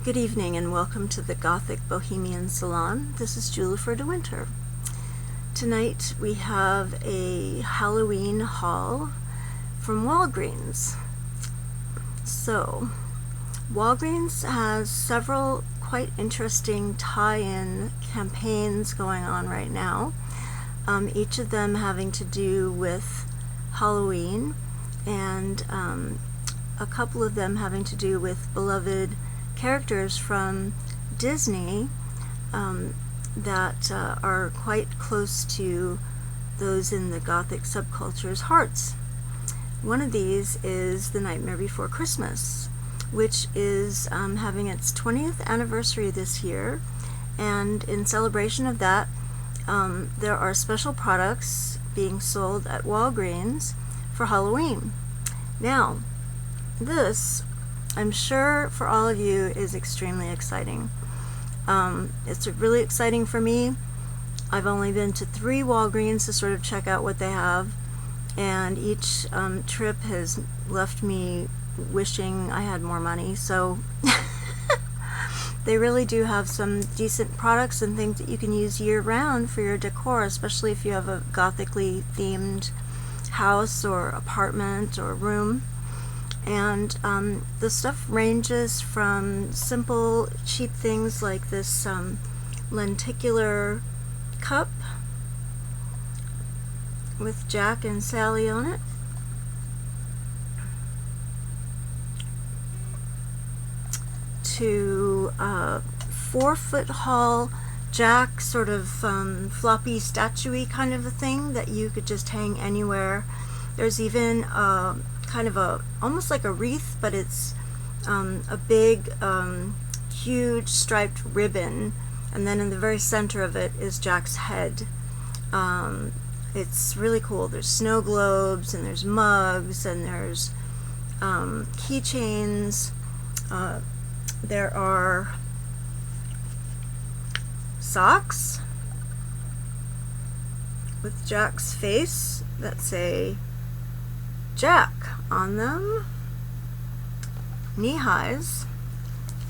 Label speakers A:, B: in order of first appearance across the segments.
A: Good evening and welcome to the Gothic Bohemian Salon. This is Jwlhyfer de Winter. Tonight we have a Halloween haul from Walgreens. So, Walgreens has several quite interesting tie-in campaigns going on right now, each of them having to do with Halloween, and a couple of them having to do with beloved characters from Disney that are quite close to those in the Gothic subculture's hearts. One of these is The Nightmare Before Christmas, which is having its 20th anniversary this year, and in celebration of that, there are special products being sold at Walgreens for Halloween. Now, this, I'm sure for all of you, is extremely exciting. It's really exciting for me. I've only been to 3 Walgreens to sort of check out what they have, and each trip has left me wishing I had more money, so they really do have some decent products and things that you can use year-round for your decor, especially if you have a Gothically themed house or apartment or room. And the stuff ranges from simple, cheap things like this lenticular cup with Jack and Sally on it, to 4-foot haul Jack, sort of floppy statue-y kind of a thing that you could just hang anywhere. There's even kind of almost like a wreath, but it's a big, huge striped ribbon, and then in the very center of it is Jack's head. It's really cool. There's snow globes, and there's mugs, and there's keychains. There are socks with Jack's face that say Jack on them, knee highs,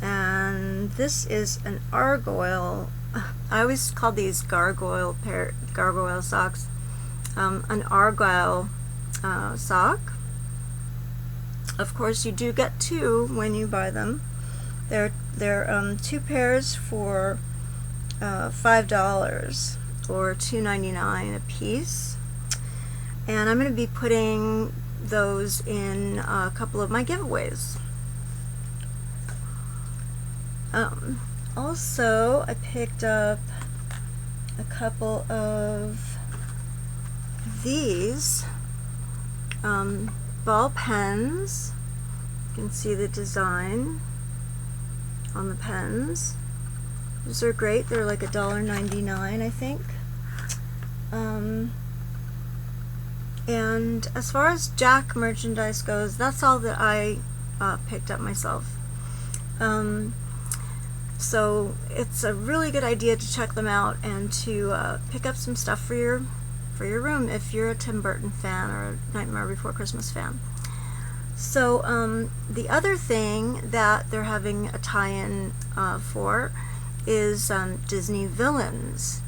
A: and this is an argyle. I always call these gargoyle socks. An argyle sock. Of course, you do get 2 when you buy them. They're 2 pairs for $5 or $2.99 a piece, and I'm going to be putting those in a couple of my giveaways. Also, I picked up a couple of these ball pens. You can see the design on the pens. These are great. They're like $1.99, I think. And as far as Jack merchandise goes, that's all that I picked up myself. So it's a really good idea to check them out and to pick up some stuff for your room if you're a Tim Burton fan or a Nightmare Before Christmas fan. So the other thing that they're having a tie-in for is Disney villains.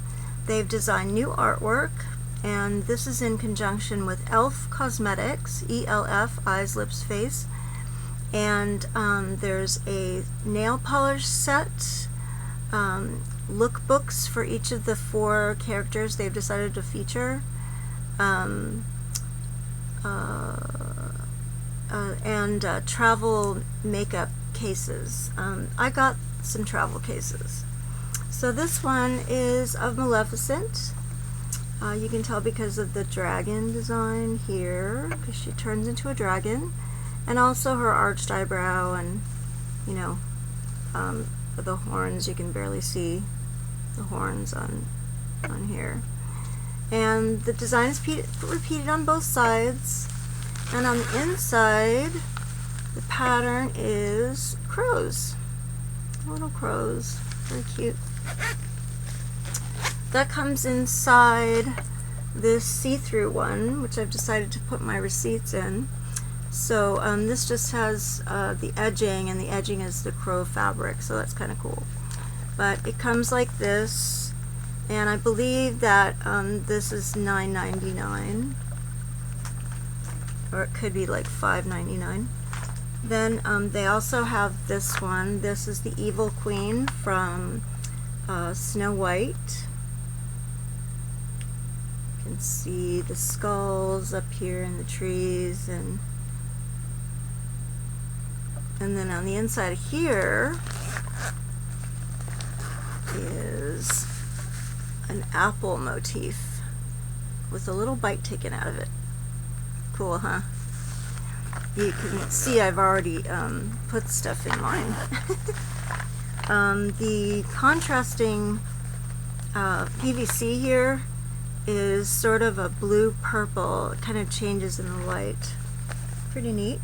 A: They've designed new artwork, and this is in conjunction with E.L.F. Cosmetics, E.L.F., Eyes, Lips, Face, and there's a nail polish set, lookbooks for each of the 4 characters they've decided to feature, and travel makeup cases. I got some travel cases. So this one is of Maleficent. You can tell because of the dragon design here, because she turns into a dragon, and also her arched eyebrow, and the horns. You can barely see the horns on here. And the design is repeated on both sides, and on the inside the pattern is crows, little crows, very cute. That comes inside this see-through one, which I've decided to put my receipts in. So this just has the edging, and the edging is the crow fabric, so that's kind of cool. But it comes like this, and I believe that this is $9.99, or it could be like $5.99. Then they also have this one. This is the Evil Queen from Snow White. You can see the skulls up here in the trees, and then on the inside of here is an apple motif with a little bite taken out of it. Cool, huh? You can see I've already put stuff in mine. The contrasting PVC here is sort of a blue-purple. It kind of changes in the light. Pretty neat.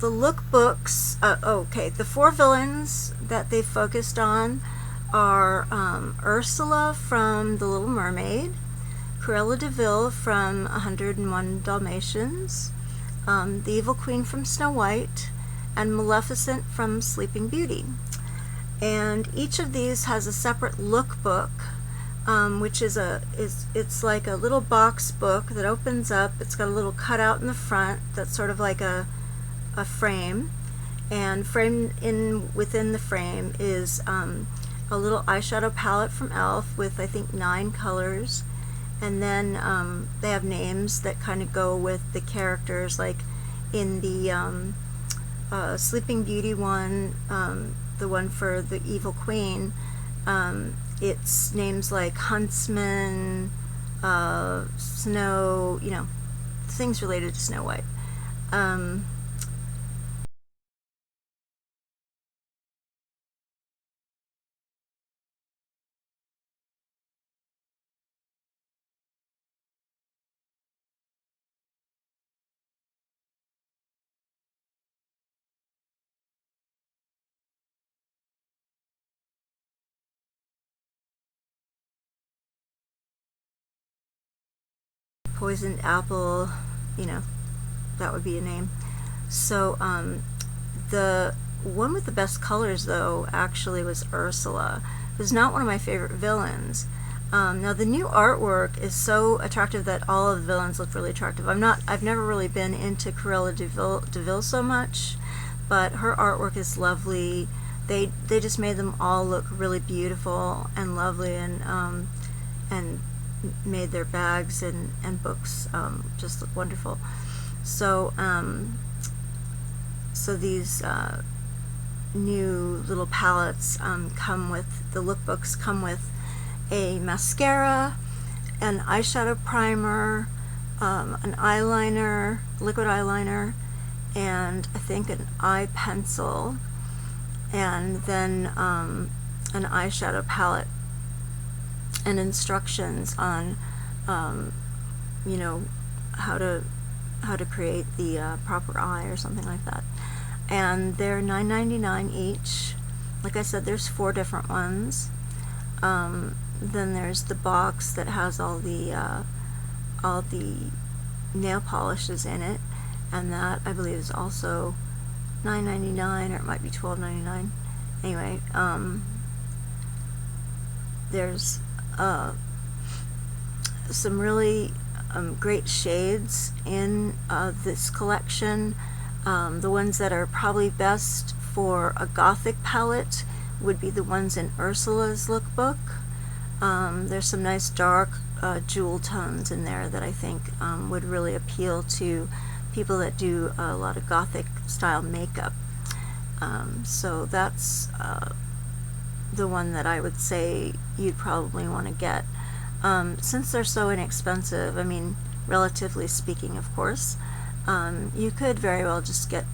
A: The lookbooks, okay, the 4 villains that they focused on are Ursula from The Little Mermaid, Cruella de Vil from 101 Dalmatians, the Evil Queen from Snow White, and Maleficent from Sleeping Beauty. And each of these has a separate lookbook, which is it's like a little box book that opens up. It's got a little cutout in the front that's sort of like a frame, and framed in within the frame is a little eyeshadow palette from E.L.F. with, I think, 9 colors. And then they have names that kind of go with the characters, like in the Sleeping Beauty one, the one for the Evil Queen, it's names like Huntsman, Snow, you know, things related to Snow White. Poisoned apple, you know, that would be a name. So the one with the best colors, though, actually was Ursula. It was not one of my favorite villains. Now the new artwork is so attractive that all of the villains look really attractive. I've never really been into Cruella de Vil so much, but her artwork is lovely. They just made them all look really beautiful and lovely, and made their bags and books just look wonderful. So so these new little palettes come with, the lookbooks come with a mascara, an eyeshadow primer, an eyeliner, liquid eyeliner, and I think an eye pencil, and then an eyeshadow palette, and instructions on you know, how to create the proper eye or something like that. And they're $9.99 each. Like I said, there's 4 different ones. Then there's the box that has all the nail polishes in it, and that I believe is also $9.99, or it might be $12.99. Anyway, there's some really great shades in this collection. The ones that are probably best for a Gothic palette would be the ones in Ursula's lookbook. There's some nice dark jewel tones in there that I think would really appeal to people that do a lot of Gothic style makeup. So that's the one that I would say you'd probably want to get. Since they're so inexpensive, I mean, relatively speaking, of course, you could very well just get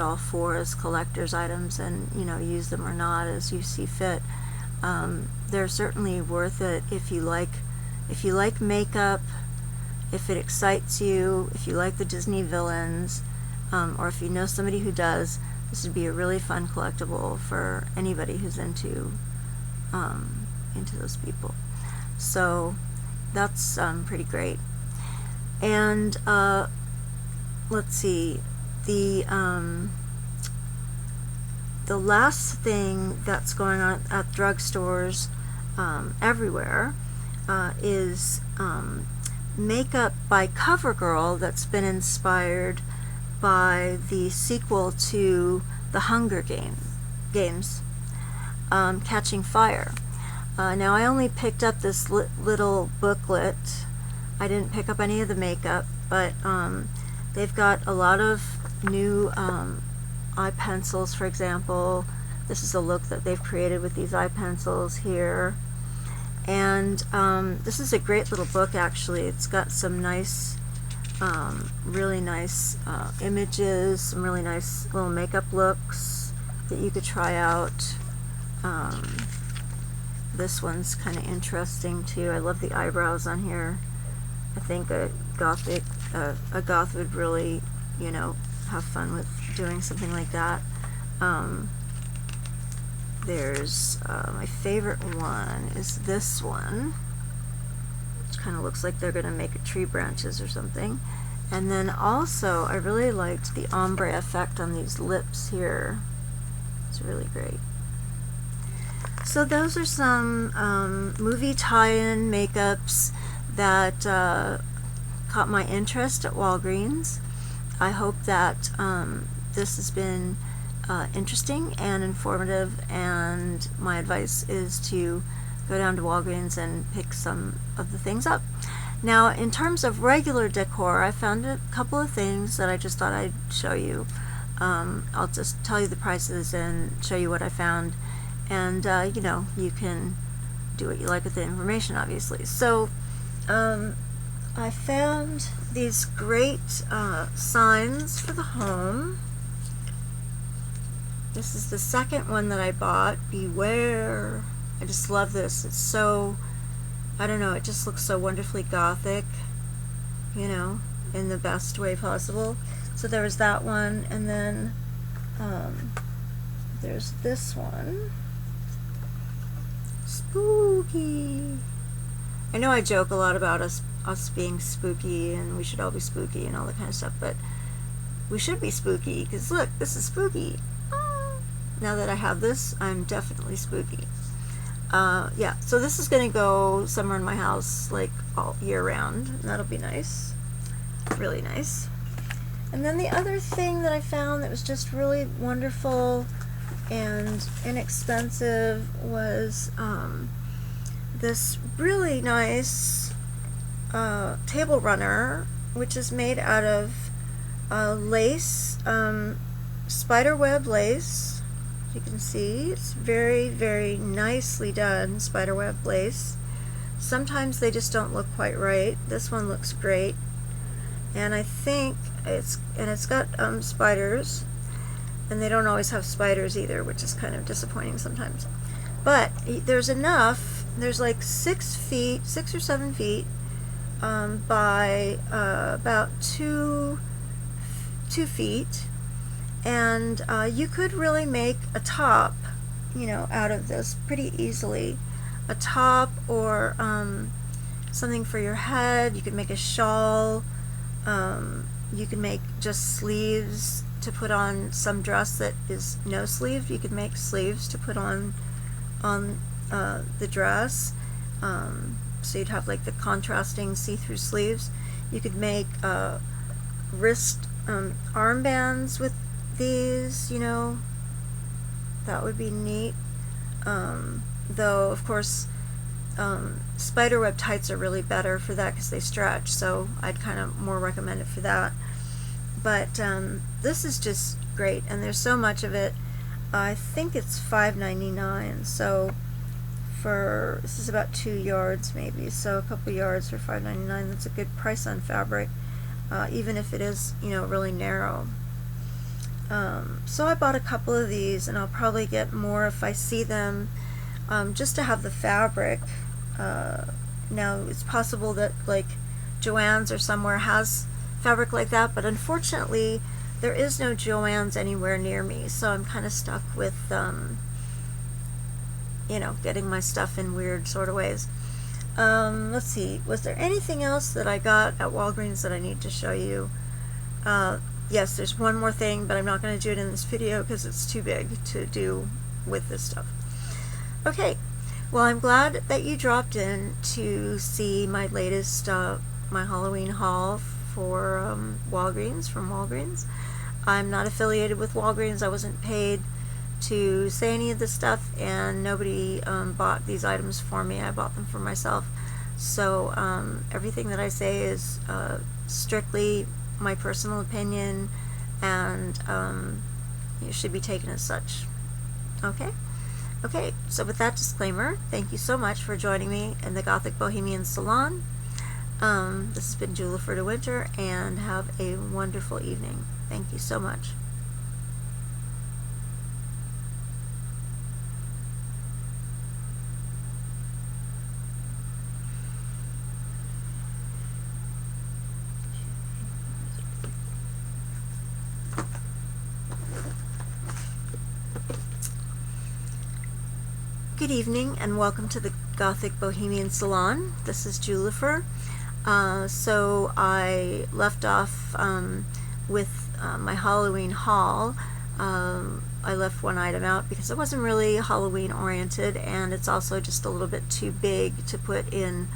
A: all 4 as collector's items, and, you know, use them or not as you see fit. They're certainly worth it if you like makeup, if it excites you, if you like the Disney villains, or if you know somebody who does. This would be a really fun collectible for anybody who's into those people. So that's pretty great. And let's see, the last thing that's going on at drugstores everywhere is makeup by CoverGirl that's been inspired by the sequel to the Hunger Games, Catching Fire. Now I only picked up this little booklet. I didn't pick up any of the makeup, but they've got a lot of new eye pencils, for example. This is a look that they've created with these eye pencils here. And this is a great little book, actually. It's got some nice, really nice images, some really nice little makeup looks that you could try out. This one's kind of interesting too. I love the eyebrows on here. I think a goth would really, you know, have fun with doing something like that. There's my favorite one is this one, which kind of looks like they're going to make tree branches or something. And then also I really liked the ombre effect on these lips here. It's really great. So those are some movie tie-in makeups that caught my interest at Walgreens. I hope that this has been interesting and informative, and my advice is to go down to Walgreens and pick some of the things up. Now, in terms of regular decor, I found a couple of things that I just thought I'd show you. I'll just tell you the prices and show you what I found, and you know, you can do what you like with the information, obviously. So I found these great signs for the home. This is the second one that I bought, Beware. I just love this. It's so, I don't know, it just looks so wonderfully gothic, you know, in the best way possible. So there was that one, and then there's this one. Spooky. I know I joke a lot about us being spooky, and we should all be spooky and all that kind of stuff, but we should be spooky, because look, this is spooky. Now that I have this, I'm definitely spooky. Yeah, so this is going to go somewhere in my house like all year round, and that'll be nice. Really nice. And then the other thing that I found that was just really wonderful and inexpensive was this really nice table runner, which is made out of lace, spiderweb lace. You can see it's very, very nicely done spiderweb lace. Sometimes they just don't look quite right. This one looks great, and I think it's got spiders, and they don't always have spiders either, which is kind of disappointing sometimes. But there's enough. There's like 6 or 7 feet by about 2 feet. And you could really make a top, you know, out of this pretty easily. A top, or something for your head. You could make a shawl. You can make just sleeves to put on some dress that is no sleeve. You could make sleeves to put on the dress. So you'd have like the contrasting see-through sleeves. You could make wrist armbands with these, you know, that would be neat. Though of course spiderweb tights are really better for that because they stretch, so I'd kind of more recommend it for that. But this is just great, and there's so much of it. I think it's $5.99, so this is about 2 yards maybe, so a couple yards for $5.99. That's a good price on fabric, even if it is, you know, really narrow. So I bought a couple of these, and I'll probably get more if I see them, just to have the fabric. Now it's possible that like Joann's or somewhere has fabric like that, but unfortunately there is no Joann's anywhere near me, so I'm kind of stuck with you know, getting my stuff in weird sort of ways. Let's see, was there anything else that I got at Walgreens that I need to show you? Yes, there's one more thing, but I'm not going to do it in this video because it's too big to do with this stuff. Okay, well, I'm glad that you dropped in to see my latest, my Halloween haul for Walgreens, from Walgreens. I'm not affiliated with Walgreens. I wasn't paid to say any of this stuff, and nobody bought these items for me. I bought them for myself. So everything that I say is strictly my personal opinion, and it should be taken as such. Okay? Okay, so with that disclaimer, thank you so much for joining me in the Gothic Bohemian Salon. This has been Jwlhyfer de Winter, and have a wonderful evening. Thank you so much. Good evening and welcome to the Gothic Bohemian Salon. This is Jwlhyfer. So I left off with my Halloween haul. I left one item out because it wasn't really Halloween oriented, and it's also just a little bit too big to put in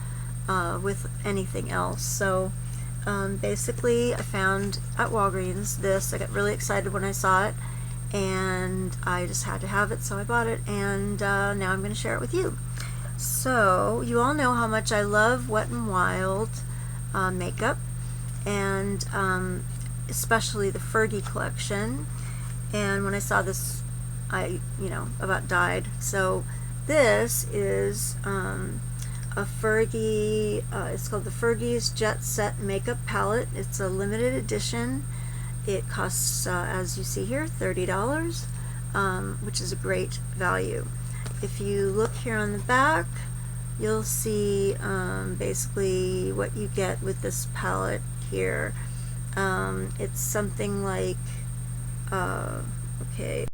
A: with anything else. So basically I found at Walgreens this. I got really excited when I saw it, and I just had to have it, so I bought it, and now I'm going to share it with you. So you all know how much I love Wet n Wild makeup, and especially the Fergie collection. And when I saw this, I about died. So this is a Fergie, it's called the Fergie's Jet Set Makeup Palette. It's a limited edition. It costs, as you see here, $30, which is a great value. If you look here on the back, you'll see basically what you get with this palette here. It's something like, okay,